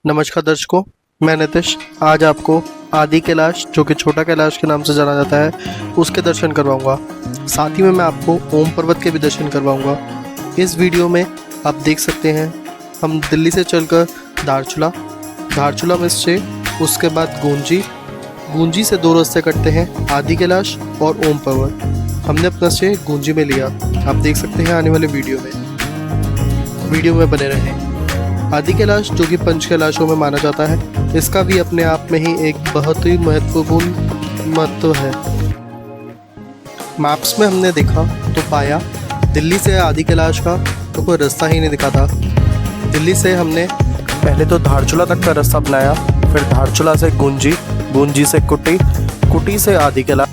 नमस्कार दर्शकों, मैं नितिश आज आपको आदि कैलाश जो कि छोटा कैलाश के नाम से जाना जाता है उसके दर्शन करवाऊंगा। साथ ही में मैं आपको ओम पर्वत के भी दर्शन करवाऊंगा। इस वीडियो में आप देख सकते हैं हम दिल्ली से चलकर धारचूला में से उसके बाद गूंजी से दो रास्ते कटते हैं, आदि कैलाश और ओम पर्वत। हमने अपना स्टे गूंजी में लिया। आप देख सकते हैं आने वाले वीडियो में बने रहें। आदि कैलाश जो कि पंच कैलाशों में माना जाता है, इसका भी अपने आप में ही एक बहुत ही महत्वपूर्ण महत्व है। मैप्स में हमने देखा तो पाया दिल्ली से आदि कैलाश का तो कोई रास्ता ही नहीं दिखा था। दिल्ली से हमने पहले तो धारचूला तक का रास्ता अपनाया, फिर धारचूला से गूंजी से कुटी से आदि कैलाश।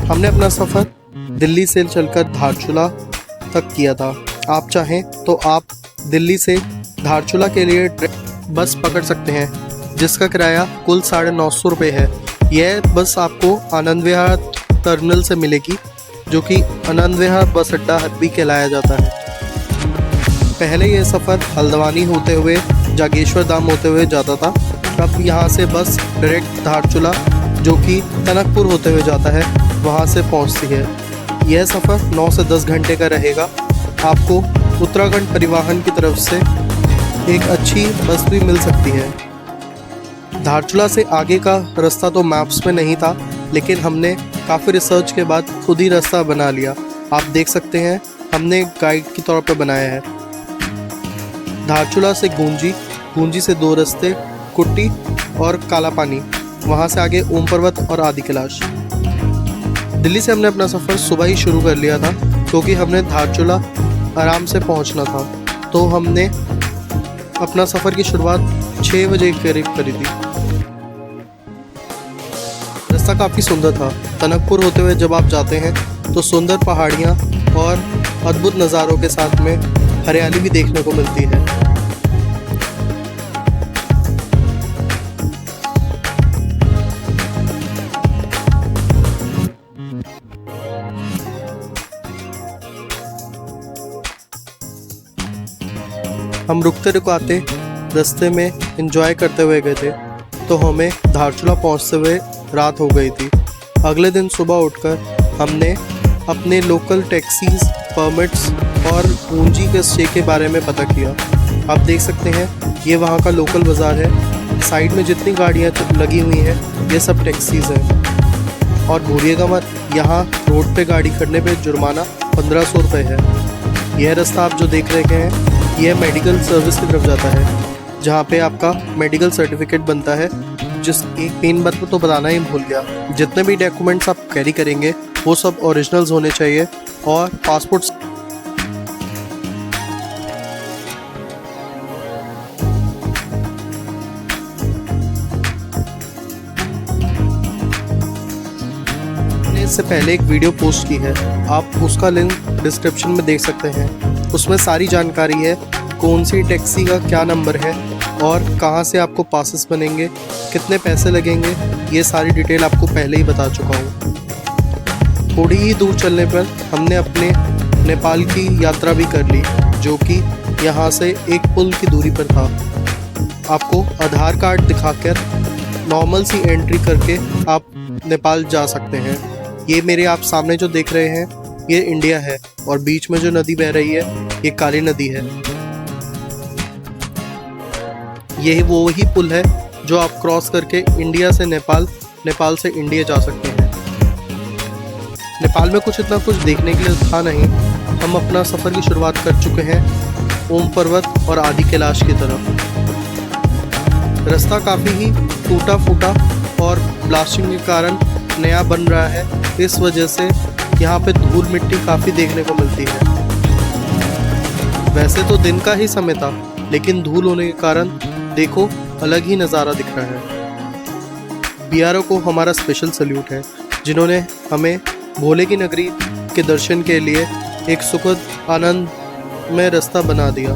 हमने अपना सफ़र दिल्ली से चलकर धारचूला तक किया था। आप चाहें तो आप दिल्ली से धारचूला के लिए बस पकड़ सकते हैं, जिसका किराया कुल 950 रुपये है। यह बस आपको आनंद विहार टर्मिनल से मिलेगी, जो कि आनंद विहार बस अड्डा भी कहलाया जाता है। पहले यह सफ़र हल्द्वानी होते हुए जागेश्वर धाम होते हुए जाता था। अब यहाँ से बस डायरेक्ट धारचूला जो कि टनकपुर होते हुए जाता है, वहाँ से पहुँचती है। यह सफ़र 9 से 10 घंटे का रहेगा। आपको उत्तराखंड परिवहन की तरफ से एक अच्छी बस भी मिल सकती है। धारचूला से आगे का रास्ता तो मैप्स में नहीं था, लेकिन हमने काफ़ी रिसर्च के बाद खुद ही रास्ता बना लिया। आप देख सकते हैं हमने गाइड के तौर पर बनाया है। धारचूला से गूंजी से दो रास्ते, कुट्टी और काला पानी, वहाँ से आगे ओम पर्वत और आदि कैलाश। दिल्ली से हमने अपना सफ़र सुबह ही शुरू कर लिया था, क्योंकि हमने धारचूला आराम से पहुंचना था। तो हमने अपना सफ़र की शुरुआत 6 बजे के करीब करी थी। रास्ता काफ़ी सुंदर था। टनकपुर होते हुए जब आप जाते हैं तो सुंदर पहाड़ियाँ और अद्भुत नज़ारों के साथ में हरियाली भी देखने को मिलती है। हम रुकते रुकाते रास्ते में एंजॉय करते हुए गए थे, तो हमें धारचूला पहुंचते हुए रात हो गई थी। अगले दिन सुबह उठकर हमने अपने लोकल टैक्सीज, परमिट्स और गूंजी के स्टे के बारे में पता किया। आप देख सकते हैं ये वहाँ का लोकल बाज़ार है। साइड में जितनी गाड़ियाँ लगी हुई हैं ये सब टैक्सीज़ हैं। और भूलिएगा मत, यहाँ रोड पे गाड़ी खड़ने पे जुर्माना 1500 रुपये है। यह रास्ता आप जो देख रहे हैं यह मेडिकल सर्विस की तरफ जाता है, जहाँ पे आपका मेडिकल सर्टिफिकेट बनता है। जिस एक मेन बात तो बताना ही भूल गया, जितने भी डॉक्यूमेंट्स आप कैरी करेंगे वो सब ओरिजिनल्स होने चाहिए और पासपोर्ट। मैंने इससे पहले एक वीडियो पोस्ट की है, आप उसका लिंक डिस्क्रिप्शन में देख सकते हैं। उसमें सारी जानकारी है, कौन सी टैक्सी का क्या नंबर है और कहाँ से आपको पासेस बनेंगे, कितने पैसे लगेंगे, ये सारी डिटेल आपको पहले ही बता चुका हूँ। थोड़ी ही दूर चलने पर हमने अपने नेपाल की यात्रा भी कर ली, जो कि यहाँ से एक पुल की दूरी पर था। आपको आधार कार्ड दिखाकर नॉर्मल सी एंट्री करके आप नेपाल जा सकते हैं। ये मेरे आप सामने जो देख रहे हैं ये इंडिया है, और बीच में जो नदी बह रही है ये काली नदी है। यही वो ही पुल है जो आप क्रॉस करके इंडिया से नेपाल से इंडिया जा सकते हैं। नेपाल में कुछ इतना कुछ देखने के लिए था नहीं। हम अपना सफ़र की शुरुआत कर चुके हैं ओम पर्वत और आदि कैलाश की तरफ। रास्ता काफ़ी ही टूटा फूटा और ब्लास्टिंग के कारण नया बन रहा है, इस वजह से यहाँ पे धूल मिट्टी काफ़ी देखने को मिलती है। वैसे तो दिन का ही समय था, लेकिन धूल होने के कारण देखो अलग ही नज़ारा दिख रहा है। BRO को हमारा स्पेशल सल्यूट है, जिन्होंने हमें भोले की नगरी के दर्शन के लिए एक सुखद आनंद में रास्ता बना दिया।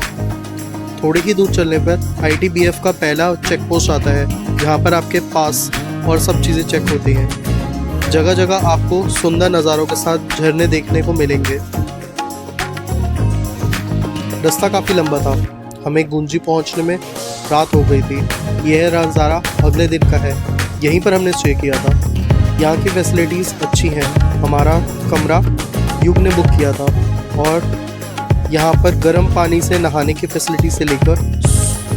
थोड़ी ही दूर चलने पर ITBF का पहला चेक पोस्ट आता है, जहाँ पर आपके पास और सब चीज़ें चेक होती हैं। जगह जगह आपको सुंदर नज़ारों के साथ झरने देखने को मिलेंगे। रास्ता काफ़ी लंबा था हमें गुंजी पहुंचने में रात हो गई थी। यह नज़ारा अगले दिन का है। यहीं पर हमने स्टे किया था। यहाँ की फैसिलिटीज़ अच्छी हैं। हमारा कमरा युग ने बुक किया था और यहाँ पर गर्म पानी से नहाने की फैसिलिटी से लेकर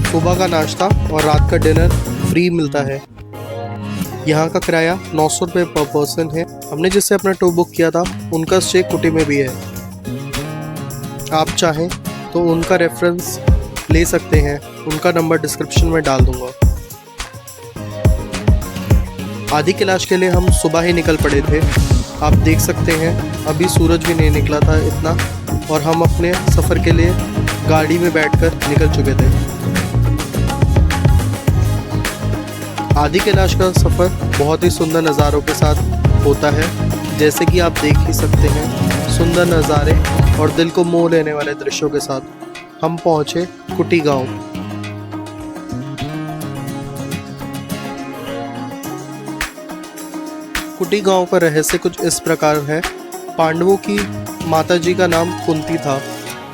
सुबह का नाश्ता और रात का डिनर फ्री मिलता है। यहाँ का किराया 900 रुपये पर पर्सन है। हमने जिससे अपना टूर बुक किया था उनका स्टे कुटी में भी है। आप चाहें तो उनका रेफरेंस ले सकते हैं। उनका नंबर डिस्क्रिप्शन में डाल दूंगा। आदि कैलाश के लिए हम सुबह ही निकल पड़े थे। आप देख सकते हैं अभी सूरज भी नहीं निकला था इतना, और हम अपने सफ़र के लिए गाड़ी में बैठकर निकल चुके थे। आदि कैलाश का सफ़र बहुत ही सुंदर नज़ारों के साथ होता है। जैसे कि आप देख ही सकते हैं सुंदर नज़ारे और दिल को मोह लेने वाले दृश्यों के साथ हम पहुँचे कुटी गांव। कुटी गांव का रहस्य कुछ इस प्रकार है। पांडवों की माताजी का नाम कुंती था,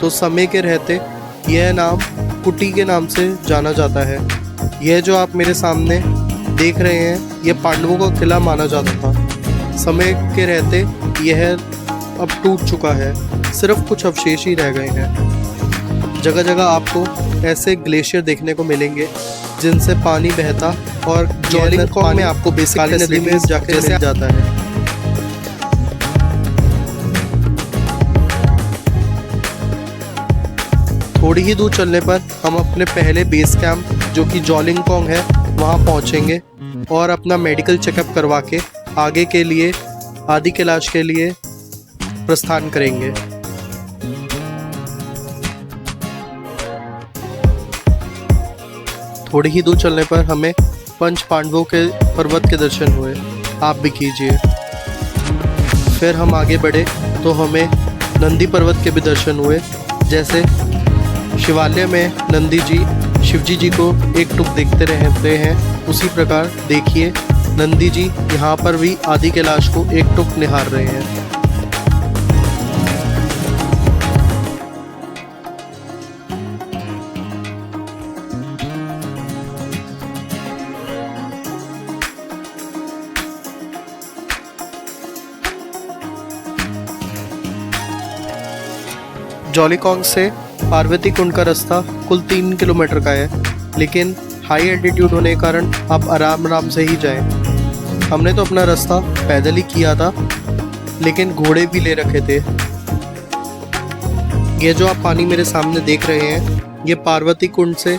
तो समय के रहते यह नाम कुटी के नाम से जाना जाता है। यह जो आप मेरे सामने देख रहे हैं यह पांडवों का किला माना जाता था। समय के रहते यह अब टूट चुका है, सिर्फ कुछ अवशेष ही रह गए हैं। जगह जगह आपको ऐसे ग्लेशियर देखने को मिलेंगे जिनसे पानी बहता और जोलिंगकोंग में आपको बेसिकली नदी में जाके मिल जाता है। थोड़ी ही दूर चलने पर हम अपने पहले बेस कैंप जो कि जोलिंगकोंग है वहाँ पहुँचेंगे और अपना मेडिकल चेकअप करवा के आगे के लिए आदि कैलाश के लिए प्रस्थान करेंगे। थोड़ी ही दूर चलने पर हमें पंच पांडवों के पर्वत के दर्शन हुए। आप भी कीजिए। फिर हम आगे बढ़े तो हमें नंदी पर्वत के भी दर्शन हुए। जैसे शिवालय में नंदी जी शिवजी जी को एक टुक देखते रहते हैं, उसी प्रकार देखिए नंदी जी यहाँ पर भी आदि कैलाश को एक टुक निहार रहे हैं। जोलीकोंग से पार्वती कुंड का रास्ता कुल 3 किलोमीटर का है, लेकिन हाई एल्टीट्यूड होने के कारण आप आराम से ही जाएं। हमने तो अपना रास्ता पैदल ही किया था, लेकिन घोड़े भी ले रखे थे। ये जो आप पानी मेरे सामने देख रहे हैं ये पार्वती कुंड से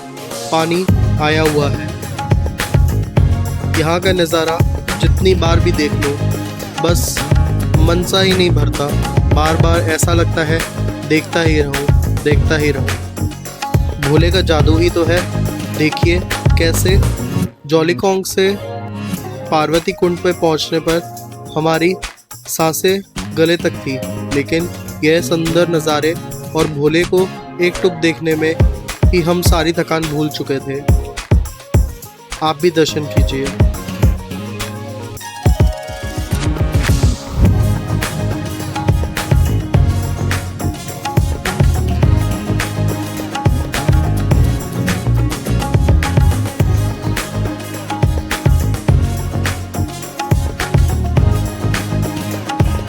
पानी आया हुआ है। यहाँ का नज़ारा जितनी बार भी देख लो बस मन सा ही नहीं भरता। बार बार ऐसा लगता है देखता ही रहूं। भोले का जादू ही तो है। देखिए कैसे जोलीकोंग से पार्वती कुंड पे पहुंचने पर हमारी सांसें गले तक थी, लेकिन यह सुंदर नज़ारे और भोले को एक टुक देखने में ही हम सारी थकान भूल चुके थे। आप भी दर्शन कीजिए।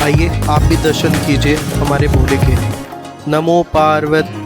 आइए आप भी दर्शन कीजिए हमारे भोले के। नमो पार्वती।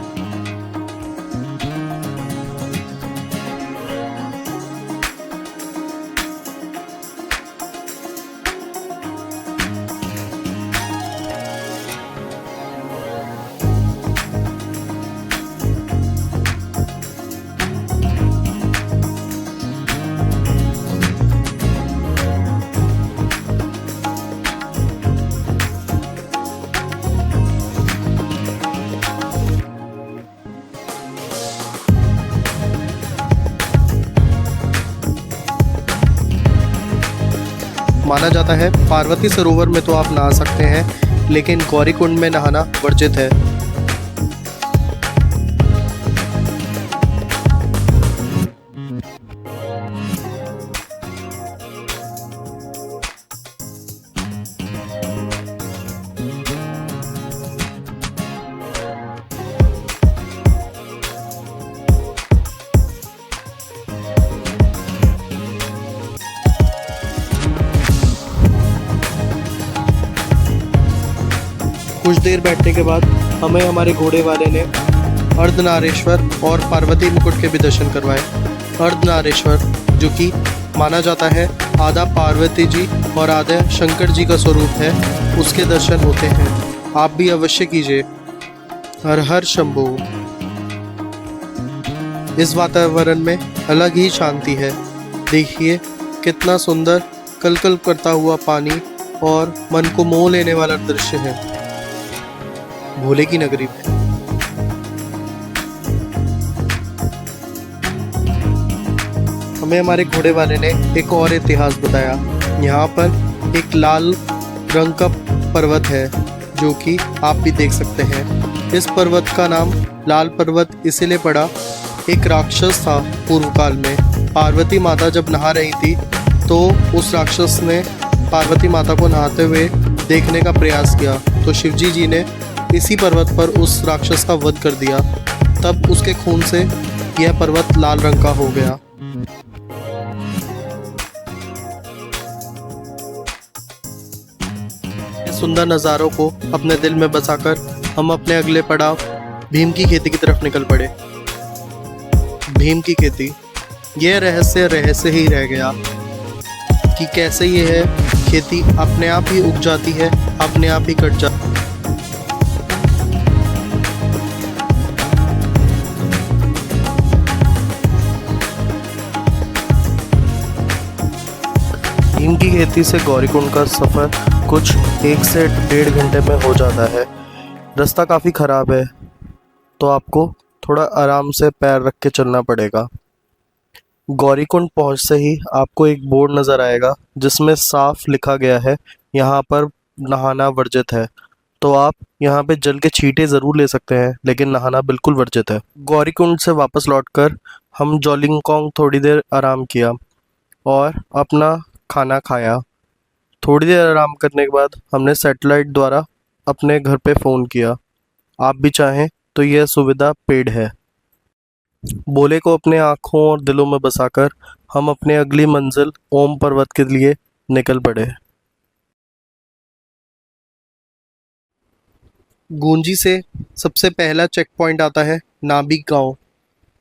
माना जाता है पार्वती सरोवर में तो आप नहा सकते हैं, लेकिन गौरी कुंड में नहाना वर्जित है। कुछ देर बैठने के बाद हमें हमारे घोड़े वाले ने अर्धनारेश्वर और पार्वती मुकुट के भी दर्शन करवाए। अर्धनारेश्वर जो कि माना जाता है आधा पार्वती जी और आधा शंकर जी का स्वरूप है, उसके दर्शन होते हैं। आप भी अवश्य कीजिए। हर हर शंभू। इस वातावरण में अलग ही शांति है। देखिए कितना सुंदर कलकल करता हुआ पानी और मन को मोह लेने वाला दृश्य है भोले की नगरी में। हमें हमारे घोड़े वाले ने एक और इतिहास बताया। यहाँ पर एक लाल रंग का पर्वत है जो कि आप भी देख सकते हैं। इस पर्वत का नाम लाल पर्वत इसीलिए पड़ा, एक राक्षस था पूर्व काल में। पार्वती माता जब नहा रही थी तो उस राक्षस ने पार्वती माता को नहाते हुए देखने का प्रयास किया, तो शिवजी जी ने इसी पर्वत पर उस राक्षस का वध कर दिया। तब उसके खून से यह पर्वत लाल रंग का हो गया। सुंदर नज़ारों को अपने दिल में बसाकर हम अपने अगले पड़ाव भीम की खेती की तरफ निकल पड़े। भीम की खेती, यह रहस्य ही रह गया कि कैसे यह है खेती अपने आप ही उग जाती है, अपने आप ही कट जाती है। भीम की खेती से गौरीकुंड का सफ़र कुछ 1 से 1.5 घंटे में हो जाता है। रास्ता काफ़ी ख़राब है तो आपको थोड़ा आराम से पैर रख के चलना पड़ेगा। गौरीकुंड पहुंचते ही आपको एक बोर्ड नज़र आएगा जिसमें साफ लिखा गया है यहाँ पर नहाना वर्जित है। तो आप यहाँ पे जल के छींटे ज़रूर ले सकते हैं लेकिन नहाना बिल्कुल वर्जित है। गौरीकुंड से वापस लौटकर हम जोलिंगकोंग थोड़ी देर आराम किया और अपना खाना खाया। थोड़ी देर आराम करने के बाद हमने सैटेलाइट द्वारा अपने घर पे फ़ोन किया। आप भी चाहें तो यह सुविधा पेड है। भोले को अपने आँखों और दिलों में बसाकर हम अपने अगली मंजिल ओम पर्वत के लिए निकल पड़े। गूंजी से सबसे पहला चेक पॉइंट आता है नाबी गांव,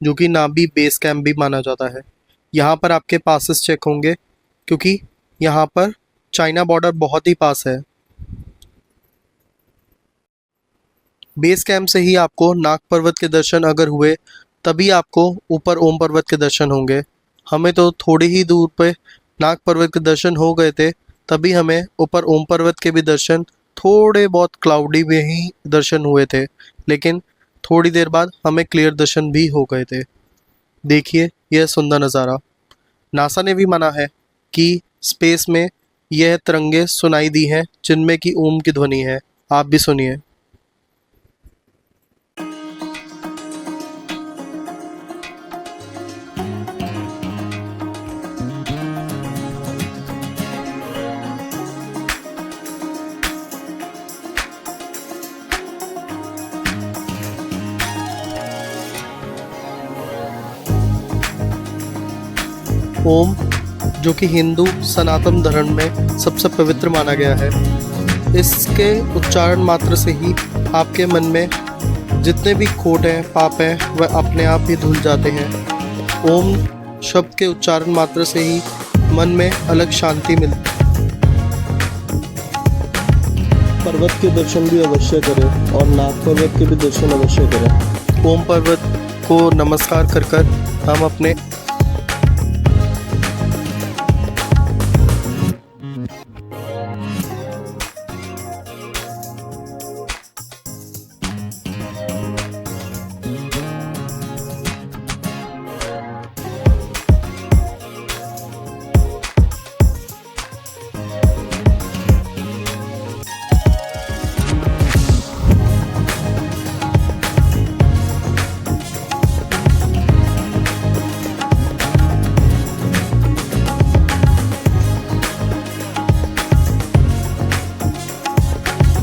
जो कि नाबी बेस कैंप भी माना जाता है। यहाँ पर आपके पासेस चेक होंगे क्योंकि यहाँ पर चाइना बॉर्डर बहुत ही पास है। बेस कैंप से ही आपको नाग पर्वत के दर्शन अगर हुए तभी आपको ऊपर ओम पर्वत के दर्शन होंगे। हमें तो थोड़ी ही दूर पे नाग पर्वत के दर्शन हो गए थे, तभी हमें ऊपर ओम पर्वत के भी दर्शन थोड़े बहुत क्लाउडी में ही दर्शन हुए थे, लेकिन थोड़ी देर बाद हमें क्लियर दर्शन भी हो गए थे। देखिए यह सुंदर नज़ारा। नासा ने भी माना है कि स्पेस में यह तरंगे सुनाई दी हैं जिनमें कि ओम की ध्वनि है। आप भी सुनिए। ओम जो कि हिंदू सनातन धर्म में सबसे पवित्र माना गया है। इसके उच्चारण मात्र से ही आपके मन में जितने भी खोट हैं, पाप हैं, वह अपने आप ही धुल जाते हैं। ओम शब्द के उच्चारण मात्र से ही मन में अलग शांति मिलती है। पर्वत के दर्शन भी अवश्य करें और नाग पर्वत के भी दर्शन अवश्य करें। ओम पर्वत को नमस्कार कर कर हम अपने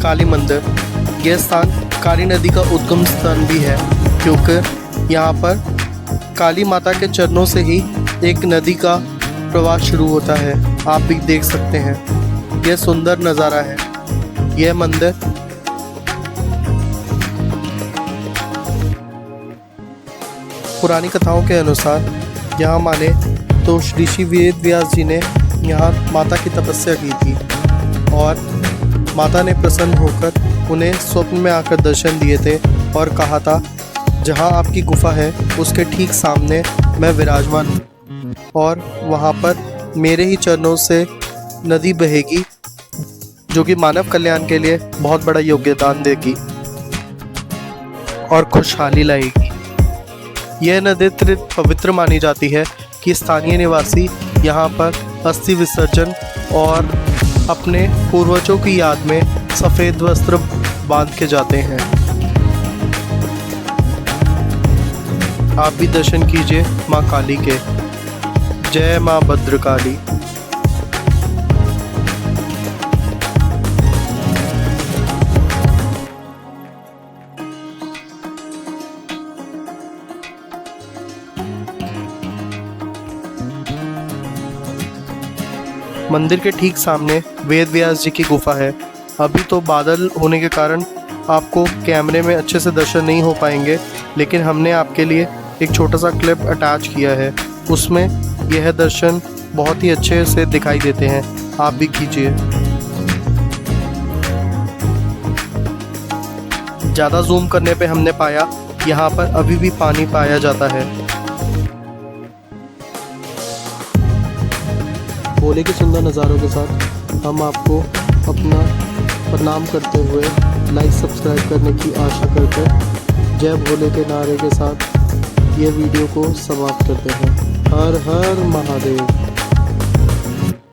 काली मंदिर, यह स्थान काली नदी का उद्गम स्थान भी है क्योंकि यहाँ पर काली माता के चरणों से ही एक नदी का प्रवाह शुरू होता है। आप भी देख सकते हैं, यह सुंदर नज़ारा है। यह मंदिर पुरानी कथाओं के अनुसार यहाँ माने तो ऋषि वेद व्यास जी ने यहाँ माता की तपस्या की थी और माता ने प्रसन्न होकर उन्हें स्वप्न में आकर दर्शन दिए थे और कहा था, जहाँ आपकी गुफा है उसके ठीक सामने मैं विराजमान हूँ और वहाँ पर मेरे ही चरणों से नदी बहेगी जो कि मानव कल्याण के लिए बहुत बड़ा योगदान देगी और खुशहाली लाएगी। यह नदी पवित्र मानी जाती है कि स्थानीय निवासी यहाँ पर अस्थि विसर्जन और अपने पूर्वजों की याद में सफ़ेद वस्त्र बांध के जाते हैं। आप भी दर्शन कीजिए माँ काली के। जय माँ भद्रकाली। मंदिर के ठीक सामने वेद व्यास जी की गुफा है। अभी तो बादल होने के कारण आपको कैमरे में अच्छे से दर्शन नहीं हो पाएंगे, लेकिन हमने आपके लिए एक छोटा सा क्लिप अटैच किया है, उसमें यह दर्शन बहुत ही अच्छे से दिखाई देते हैं। आप भी कीजिए। ज़्यादा जूम करने पे हमने पाया यहाँ पर अभी भी पानी पाया जाता है। भोले के सुंदर नज़ारों के साथ हम आपको अपना प्रणाम करते हुए लाइक सब्सक्राइब करने की आशा करते जय भोले के नारे के साथ ये वीडियो को समाप्त करते हैं। हर हर महादेव।